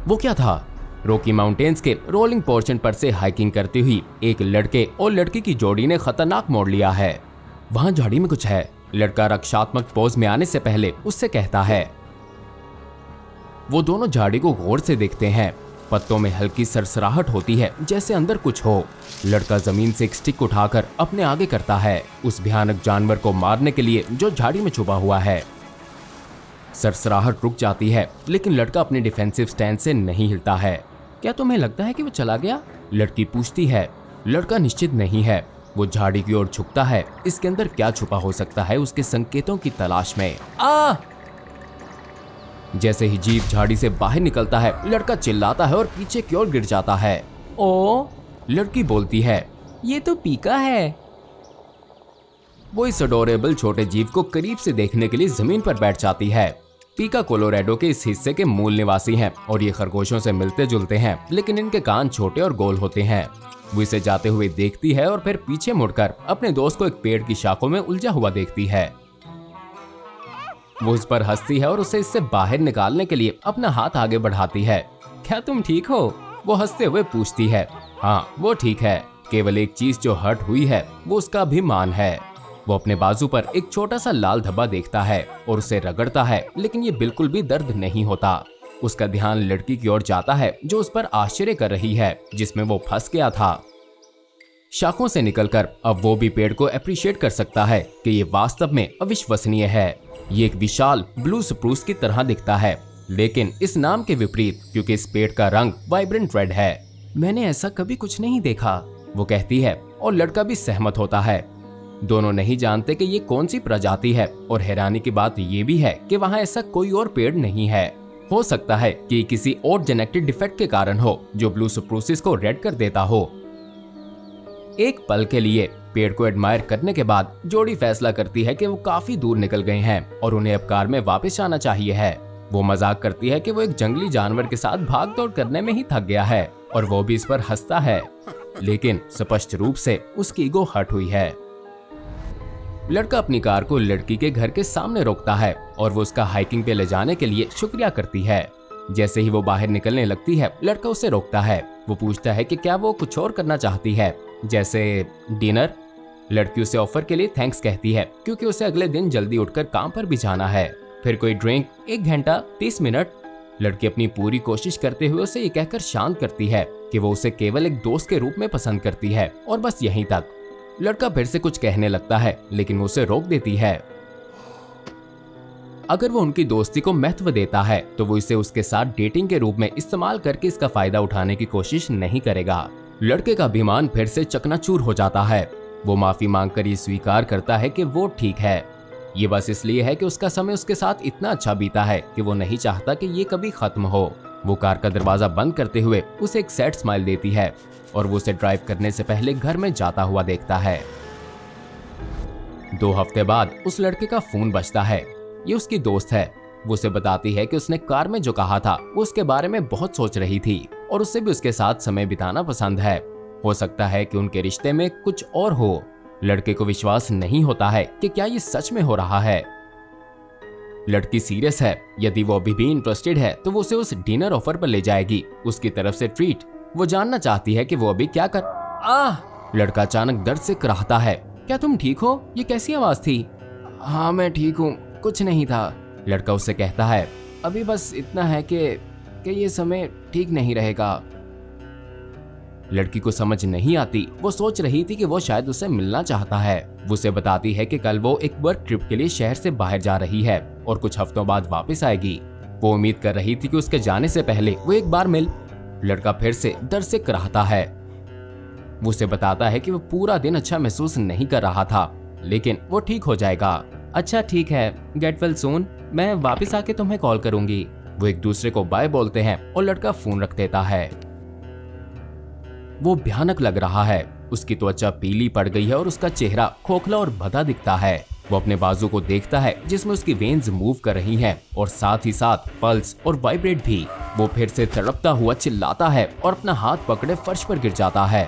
वो क्या था? रॉकी माउंटेन्स के रोलिंग पोर्शन पर से हाइकिंग करती हुई एक लड़के और लड़की की जोड़ी ने खतरनाक मोड़ लिया है। वहां झाड़ी में कुछ है, लड़का रक्षात्मक पोज में आने से पहले उससे कहता है। वो दोनों झाड़ी को गौर से देखते हैं। पत्तों में हल्की सरसराहट होती है, जैसे अंदर कुछ हो। लड़का जमीन से एक स्टिक उठाकर अपने आगे करता है, उस भयानक जानवर को मारने के लिए जो झाड़ी में छुपा हुआ है। सरसराहट रुक जाती है, लेकिन लड़का अपने डिफेंसिव स्टैंड से नहीं हिलता है। क्या तुम्हें लगता है कि वो चला गया? लड़की पूछती है। लड़का निश्चित नहीं है। वो झाड़ी की ओर झुकता है। इसके अंदर क्या छुपा हो सकता है, उसके संकेतों की तलाश में। जैसे ही जीव झाड़ी से बाहर निकलता है, लड़का चिल्लाता है और पीछे की ओर गिर जाता है। ओ, लड़की बोलती है, ये तो पीका है। वो इस अडोरेबल छोटे जीव को करीब से देखने के लिए जमीन पर बैठ जाती है। पीका कोलोराडो के इस हिस्से के मूल निवासी हैं और ये खरगोशों से मिलते जुलते हैं, लेकिन इनके कान छोटे और गोल होते हैं। वो इसे जाते हुए देखती है और फिर पीछे मुड़कर अपने दोस्त को एक पेड़ की शाखों में उलझा हुआ देखती है। वो उस पर हंसती है और उसे इससे बाहर निकालने के लिए अपना हाथ आगे बढ़ाती है। क्या तुम ठीक हो? वो हंसते हुए पूछती है। हाँ, वो ठीक है। केवल एक चीज जो हर्ट हुई है वो उसका अभिमान है। वो अपने बाजू पर एक छोटा सा लाल धब्बा देखता है और उसे रगड़ता है, लेकिन ये बिल्कुल भी दर्द नहीं होता। उसका ध्यान लड़की की ओर जाता है जो उस पर आश्चर्य कर रही है, जिसमें वो फंस गया था। शाखों से निकलकर अब वो भी पेड़ को अप्रिशिएट कर सकता है कि ये वास्तव में अविश्वसनीय है। ये एक विशाल ब्लू स्प्रूस की तरह दिखता है, लेकिन इस नाम के विपरीत, क्योंकि इस पेड़ का रंग वाइब्रेंट रेड है। मैंने ऐसा कभी कुछ नहीं देखा, वो कहती है और लड़का भी सहमत होता है। दोनों नहीं जानते कि ये कौन सी प्रजाति है और हैरानी की बात ये भी है कि वहाँ ऐसा कोई और पेड़ नहीं है। हो सकता है कि किसी और जेनेटिक डिफेक्ट के कारण हो जो ब्लू स्प्रूसिस को रेड कर देता हो। एक पल के लिए पेड़ को एडमायर करने के बाद जोड़ी फैसला करती है कि वो काफी दूर निकल गए हैं और उन्हें अब कार में वापस आना चाहिए है। वो मजाक करती है कि वो एक जंगली जानवर के साथ भाग दौड़ करने में ही थक गया है और वो भी इस पर हंसता है, लेकिन स्पष्ट रूप से उसकी ईगो हर्ट हुई है। लड़का अपनी कार को लड़की के घर के सामने रोकता है और वो उसका हाइकिंग पे ले जाने के लिए शुक्रिया करती है। जैसे ही वो बाहर निकलने लगती है, लड़का उसे रोकता है। वो पूछता है कि क्या वो कुछ और करना चाहती है, जैसे डिनर। लड़की उसे ऑफर के लिए थैंक्स कहती है, क्योंकि उसे अगले दिन जल्दी उठकर काम पर भी जाना है। फिर कोई ड्रिंक, 1 घंटा 30 मिनट। लड़की अपनी पूरी कोशिश करते हुए उसे ये कहकर शांत करती है कि वो उसे केवल एक दोस्त के रूप में पसंद करती है और बस यहीं तक। लड़का फिर से कुछ कहने लगता है, लेकिन वो उसे रोक देती है। अगर वो उनकी दोस्ती को महत्व देता है तो वो इसे उसके साथ डेटिंग के रूप में इस्तेमाल करके इसका फायदा उठाने की कोशिश नहीं करेगा। लड़के का अभिमान फिर से चकनाचूर हो जाता है। वो माफी मांगकर ये स्वीकार करता है कि वो ठीक है। ये बस इसलिए है कि उसका समय उसके साथ इतना अच्छा बीता है कि वो नहीं चाहता कि ये कभी खत्म हो। वो कार का दरवाजा बंद करते हुए उसे एक सैड स्माइल देती है और वो उसे ड्राइव करने से पहले घर में जाता हुआ देखता है। 2 हफ्ते बाद उस लड़के का फोन बजता है। ये उसकी दोस्त है। वो उसे बताती है कि उसने कार में जो कहा था वो उसके बारे में बहुत सोच रही थी और उसे भी उसके साथ समय बिताना पसंद है। हो सकता है कि उनके रिश्ते में कुछ और हो। लड़के को विश्वास नहीं होता है कि क्या ये सच में हो रहा है। लड़की सीरियस है। यदि वो अभी भी इंटरेस्टेड है तो वो उसे उस डिनर ऑफर पर ले जाएगी, उसकी तरफ से ट्रीट। वो जानना चाहती है कि वो अभी क्या कर। लड़का अचानक दर्द से कराहता है। क्या तुम ठीक हो? ये कैसी आवाज थी? हाँ, मैं ठीक हूँ, कुछ नहीं था। लड़का उससे कहता है, अभी बस इतना है कि ये समय ठीक नहीं रहेगा। लड़की को समझ नहीं आती। वो सोच रही थी कि वो शायद उससे मिलना चाहता है। वो उसे बताती है कि कल वो एक वर्क ट्रिप के लिए शहर से बाहर जा रही है और कुछ हफ्तों बाद वापस आएगी। वो उम्मीद कर रही थी कि उसके जाने से पहले वो एक बार मिल। लड़का फिर से दर्द से कराहता है। वो उसे बताता है कि वो पूरा दिन अच्छा महसूस नहीं कर रहा था, लेकिन वो ठीक हो जाएगा। अच्छा ठीक है, गेट वेल सून। मैं वापस आके तुम्हें कॉल करूंगी। वो एक दूसरे को बाय बोलते हैं और लड़का फोन रख देता है। वो भयानक लग रहा है। उसकी त्वचा पीली पड़ गई है और उसका चेहरा खोखला और भदा दिखता है। वो अपने बाजू को देखता है जिसमें उसकी वेन्स मूव कर रही हैं और साथ ही साथ पल्स और वाइब्रेट भी। वो फिर से तड़पता हुआ चिल्लाता है और अपना हाथ पकड़े फर्श पर गिर जाता है।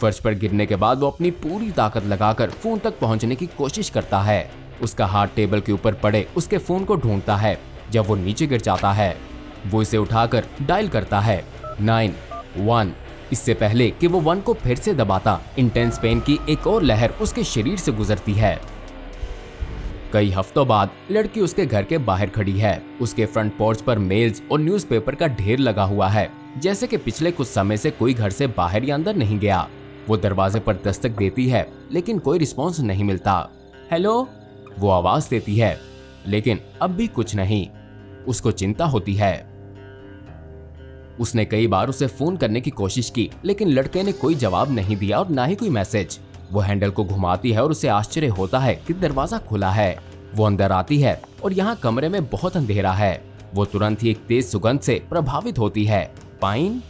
फर्श पर गिरने के बाद वो अपनी पूरी ताकत लगाकर फोन तक पहुंचने की कोशिश करता है। उसका हाथ टेबल के ऊपर पड़े उसके फोन को ढूंढता है। जब वो नीचे गिर जाता है वो इसे उठाकर डायल करता है 911। इससे पहले कि वो 1 को फिर से दबाता, इंटेंस पेन की एक और लहर उसके शरीर से गुजरती है। कई हफ्तों बाद लड़की उसके घर के बाहर खड़ी है। उसके फ्रंट पोर्च पर मेल्स और न्यूज़पेपर का ढेर लगा हुआ है, जैसे कि पिछले कुछ समय से कोई घर से बाहर या अंदर नहीं गया। वो दरवाजे पर दस्तक देती है, लेकिन कोई रिस्पॉन्स नहीं मिलता। हेलो, वो आवाज देती है, लेकिन अब भी कुछ नहीं। उसको चिंता होती है। उसने कई बार उसे फोन करने की कोशिश की, लेकिन लड़के ने कोई जवाब नहीं दिया और ना ही कोई मैसेज। वो हैंडल को घुमाती है और उसे आश्चर्य होता है कि दरवाजा खुला है। वो अंदर आती है और यहाँ कमरे में बहुत अंधेरा है। वो तुरंत ही एक तेज सुगंध से प्रभावित होती है। पाइन।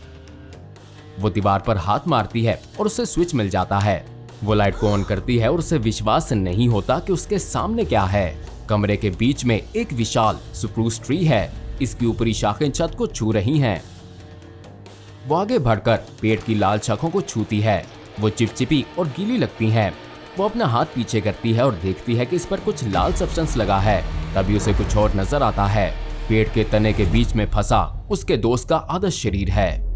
वो दीवार पर हाथ मारती है और उसे स्विच मिल जाता है। वो लाइट को ऑन करती है और उसे विश्वास नहीं होता कि उसके सामने क्या है। कमरे के बीच में एक विशाल स्प्रूस ट्री है। इसकी ऊपरी शाखें छत को छू रही हैं। वो आगे बढ़कर पेड़ की लाल शाखों को छूती है। वो चिपचिपी और गीली लगती हैं। वो अपना हाथ पीछे करती है और देखती है कि इस पर कुछ लाल सब्सटेंस लगा है। तभी उसे कुछ और नजर आता है। पेड़ के तने के बीच में फंसा उसके दोस्त का आधा शरीर है।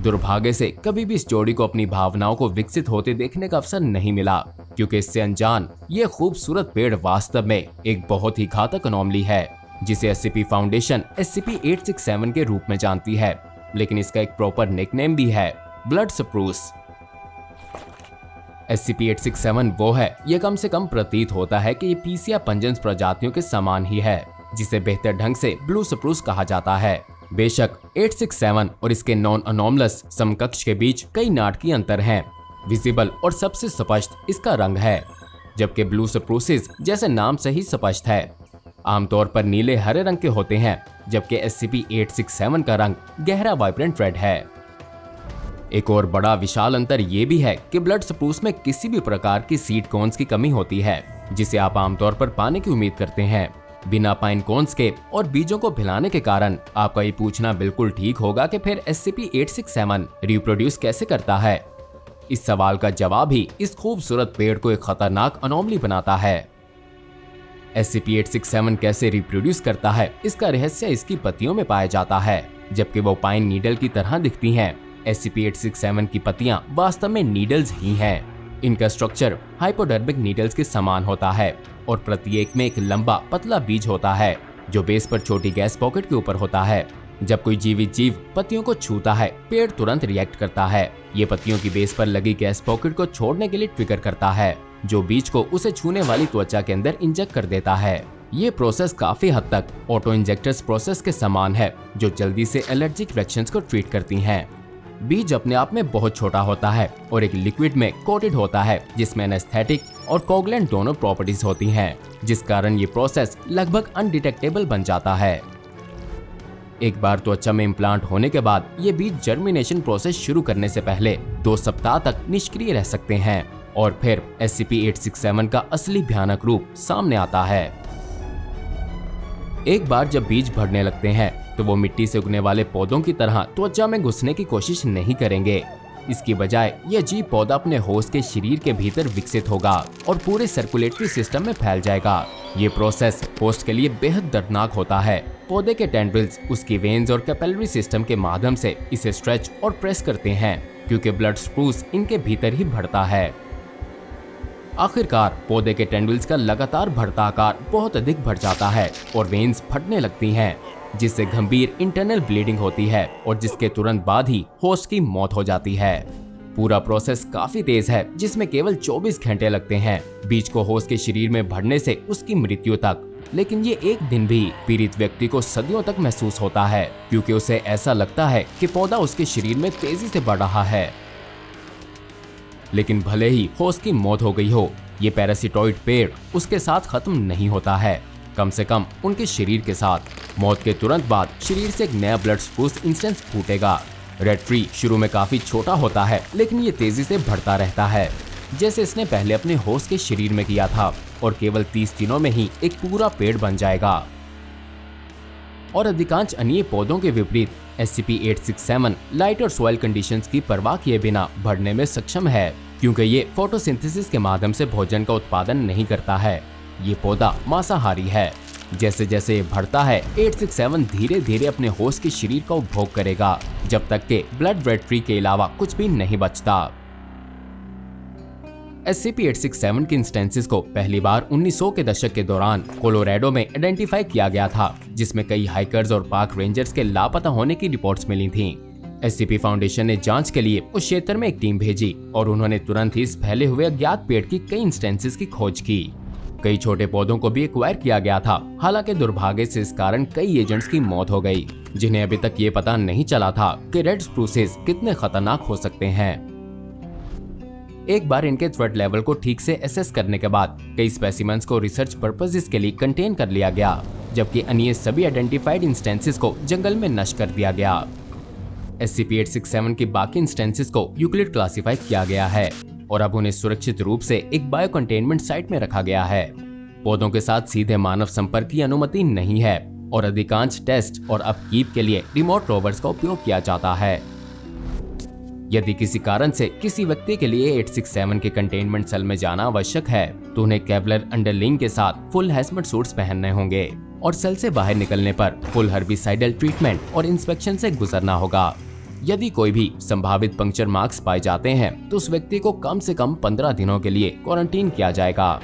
दुर्भाग्य से कभी भी इस जोड़ी को अपनी भावनाओं को विकसित होते देखने का अवसर नहीं मिला, क्योंकि इससे अनजान ये खूबसूरत पेड़ वास्तव में एक बहुत ही घातक अनोमली है, जिसे एससीपी फाउंडेशन SCP-867 के रूप में जानती है। लेकिन इसका एक प्रॉपर निकनेम भी है, ब्लड स्प्रूस। SCP-867 वो है, ये कम से कम प्रतीत होता है कि ये पीसिया पंजेंस प्रजातियों के समान ही है, जिसे बेहतर ढंग से ब्लू स्प्रूस कहा जाता है। बेशक 867 और इसके नॉन अनोमलस समकक्ष के बीच कई नाटकीय अंतर हैं। विजिबल और सबसे स्पष्ट इसका रंग है, जबकि ब्लू स्प्रूसेस जैसे नाम से ही स्पष्ट है आमतौर पर नीले हरे रंग के होते हैं, जबकि SCP-867 का रंग गहरा वाइब्रेंट रेड है। एक और बड़ा विशाल अंतर ये भी है कि ब्लड स्प्रूस में किसी भी प्रकार की सीड कोन्स की कमी होती है, जिसे आप आमतौर पर पाने की उम्मीद करते हैं। बिना पाइन कोन्स के और बीजों को फैलाने के कारण आपका ये पूछना बिल्कुल ठीक होगा कि फिर SCP-867 रिप्रोड्यूस कैसे करता है। इस सवाल का जवाब ही इस खूबसूरत पेड़ को एक खतरनाक अनोमली बनाता है। SCP-867 कैसे रिप्रोड्यूस करता है, इसका रहस्य इसकी पत्तियों में पाया जाता है। जबकि वो पाइन नीडल की तरह दिखती हैं, SCP-867 की पत्तियां वास्तव में नीडल्स ही हैं। इनका स्ट्रक्चर हाइपोडर्मिक नीडल्स के समान होता है और प्रत्येक में एक लंबा पतला बीज होता है, जो बेस पर छोटी गैस पॉकेट के ऊपर होता है। जब कोई जीवित जीव पत्तियों को छूता है, पेड़ तुरंत रिएक्ट करता है। ये पत्तियों की बेस पर लगी गैस पॉकेट को छोड़ने के लिए ट्रिगर करता है, जो बीज को उसे छूने वाली त्वचा के अंदर इंजेक्ट कर देता है। ये प्रोसेस काफी हद तक ऑटो इंजेक्टर्स प्रोसेस के समान है, जो जल्दी से एलर्जिक रिएक्शंस को ट्रीट करती हैं। बीज अपने आप में बहुत छोटा होता है और एक लिक्विड में कोटेड होता है, जिसमें एनेस्थेटिक और कोगुलेंट दोनों प्रॉपर्टीज होती हैं, जिस कारण ये प्रोसेस लगभग अनडिटेक्टेबल बन जाता है। एक बार त्वचा में इम्प्लांट होने के बाद ये बीज जर्मिनेशन प्रोसेस शुरू करने से पहले 2 सप्ताह तक निष्क्रिय रह सकते हैं और फिर SCP-867 का असली भयानक रूप सामने आता है। एक बार जब बीज बढ़ने लगते हैं तो वो मिट्टी से उगने वाले पौधों की तरह त्वचा में घुसने की कोशिश नहीं करेंगे। इसकी बजाय यह जीव पौधा अपने होस्ट के शरीर के भीतर विकसित होगा और पूरे सर्कुलेटरी सिस्टम में फैल जाएगा। ये प्रोसेस होस्ट के लिए बेहद दर्दनाक होता है। पौधे के टेंड्रिल्स उसकी वेन्स और कैपिलरी सिस्टम के माध्यम से इसे स्ट्रेच और प्रेस करते हैं, क्योंकि ब्लड स्प्रूस इनके भीतर ही बढ़ता है। आखिरकार पौधे के टेंड्रिल्स का लगातार बढ़ता आकार बहुत अधिक बढ़ जाता है और वेन्स फटने लगती हैं, जिससे गंभीर इंटरनल ब्लीडिंग होती है और जिसके तुरंत बाद ही होस्ट की मौत हो जाती है। पूरा प्रोसेस काफी तेज है, जिसमें केवल 24 घंटे लगते हैं बीज को होस्ट के शरीर में बढ़ने से उसकी मृत्यु तक। लेकिन ये एक दिन भी पीड़ित व्यक्ति को सदियों तक महसूस होता है, क्योंकि उसे ऐसा लगता है कि पौधा उसके शरीर में तेजी से बढ़ रहा है। लेकिन भले ही होस्ट की मौत हो गई हो, ये पैरासिटॉइड पेड़ उसके साथ खत्म नहीं होता है, कम से कम उनके शरीर के साथ। मौत के तुरंत बाद शरीर से एक नया ब्लड स्प्रूस इंस्टेंस फूटेगा। रेड ट्री शुरू में काफी छोटा होता है, लेकिन ये तेजी से बढ़ता रहता है, जैसे इसने पहले अपने होस्ट के शरीर में किया था, और केवल 30 दिनों में ही एक पूरा पेड़ बन जाएगा। और अधिकांश अन्य पौधों के विपरीत SCP-867 लाइट और सॉइल कंडीशंस की परवाह किए बिना बढ़ने में सक्षम है, क्योंकि ये फोटोसिंथेसिस के माध्यम से भोजन का उत्पादन नहीं करता है। ये पौधा मांसाहारी है। जैसे जैसे ये बढ़ता है 867 धीरे धीरे अपने होश के शरीर का उपभोग करेगा जब तक के ब्लड ब्रेड फ्री के अलावा कुछ भी नहीं बचता। SCP-867 के इंस्टेंसेस को पहली बार 1900 के दशक के दौरान कोलोराडो में आइडेंटिफाई किया गया था, जिसमें कई हाइकर्स और पार्क रेंजर्स के लापता होने की रिपोर्ट्स मिली थीं। SCP फाउंडेशन ने जांच के लिए उस क्षेत्र में एक टीम भेजी और उन्होंने तुरंत ही इस फैले हुए अज्ञात पेड़ की कई इंस्टेंसेस की खोज की। कई छोटे पौधों को भी एक्वायर किया गया था। हालांकि दुर्भाग्य से इस कारण कई एजेंट्स की मौत हो गई, जिन्हें अभी तक ये पता नहीं चला था कि रेड स्प्रूसेस कितने खतरनाक हो सकते हैं। एक बार इनके थ्रेट लेवल को ठीक से एसेस करने के बाद कई स्पेसिमेंस को रिसर्च पर्पसेस के लिए कंटेन कर लिया गया, जबकि अन्य सभी आइडेंटिफाइड इंस्टेंसेस को जंगल में नष्ट कर दिया गया। SCP-867 की बाकी इंस्टेंसेस को यूक्लिड क्लासिफाई किया गया है और अब उन्हें सुरक्षित रूप से एक बायो कंटेनमेंट साइट में रखा गया है। पौधों के साथ सीधे मानव संपर्क की अनुमति नहीं है और अधिकांश टेस्ट और अपकीप के लिए रिमोट रोवर्स का उपयोग किया जाता है। यदि किसी कारण से किसी व्यक्ति के लिए 867 के कंटेनमेंट सेल में जाना आवश्यक है तो उन्हें केवलर अंडरलिंग के साथ फुल हैजमेट सूट्स पहनने होंगे और सेल से बाहर निकलने पर फुल हर्बिसाइडल ट्रीटमेंट और इंस्पेक्शन से गुजरना होगा। यदि कोई भी संभावित पंक्चर मार्क्स पाए जाते हैं तो उस व्यक्ति को कम से कम 15 दिनों के लिए क्वारंटीन किया जाएगा।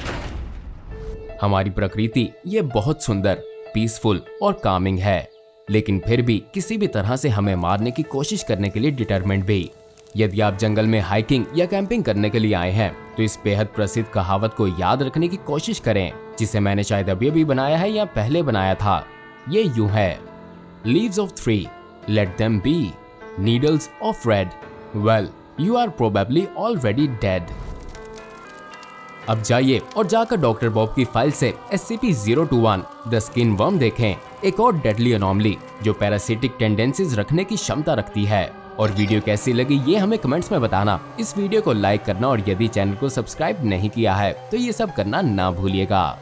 हमारी प्रकृति ये बहुत सुंदर, पीसफुल और कामिंग है, लेकिन फिर भी किसी भी तरह से हमें मारने की कोशिश करने के लिए डिटरमेंट भी। यदि आप जंगल में हाइकिंग या कैंपिंग करने के लिए आए हैं तो इस बेहद प्रसिद्ध कहावत को याद रखने की कोशिश करें, जिसे मैंने शायद अभी बनाया है या पहले बनाया था। ये यूं है, leaves of tree, let them be, needles of red, well, you are probably already dead। अब जाइए और जाकर डॉक्टर बॉब की फाइल से SCP-021 द स्किन वर्म देखें, एक और डेडली अनोमली जो पैरासिटिक टेंडेंसीज रखने की क्षमता रखती है। और वीडियो कैसी लगी ये हमें कमेंट्स में बताना। इस वीडियो को लाइक करना और यदि चैनल को सब्सक्राइब नहीं किया है तो ये सब करना ना भूलिएगा।